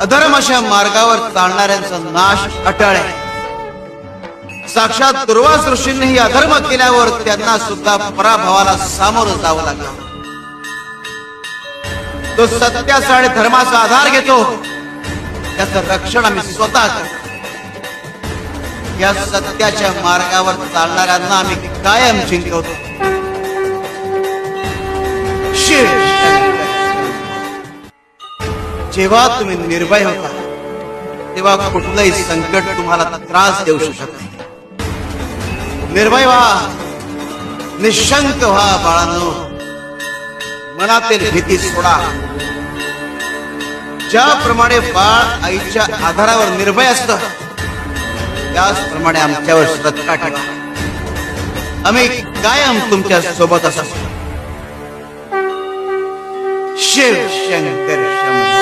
अधर्माच्या मार्गावर चालणाऱ्यांचा नाश अटळ आहे. साक्षात दुर्वास ऋषींनीही अधर्म केल्यावर त्यांना सुद्धा पराभवाला सामोरं जावं लागलं. तो सत्याचा आणि धर्माचा आधार घेतो, त्याचं रक्षण आम्ही स्वतः करतो. या सत्याच्या मार्गावर चालणाऱ्यांना आम्ही कायम जिंकवतो. शिव जेव्हा तुम्ही निर्भय होता तेव्हा कुठलंही संकट तुम्हाला त्रास देऊ शकत नाही. निर्भय व्हा, निशंक व्हा बाळांनो. मनातील भीती सोडा. ज्याप्रमाणे बाळ आईच्या आधारावर निर्भय असतं त्याचप्रमाणे आमच्यावर श्रद्धा ठेवा. आम्ही कायम तुमच्या सोबत असतो. शिव शंकर शंभो.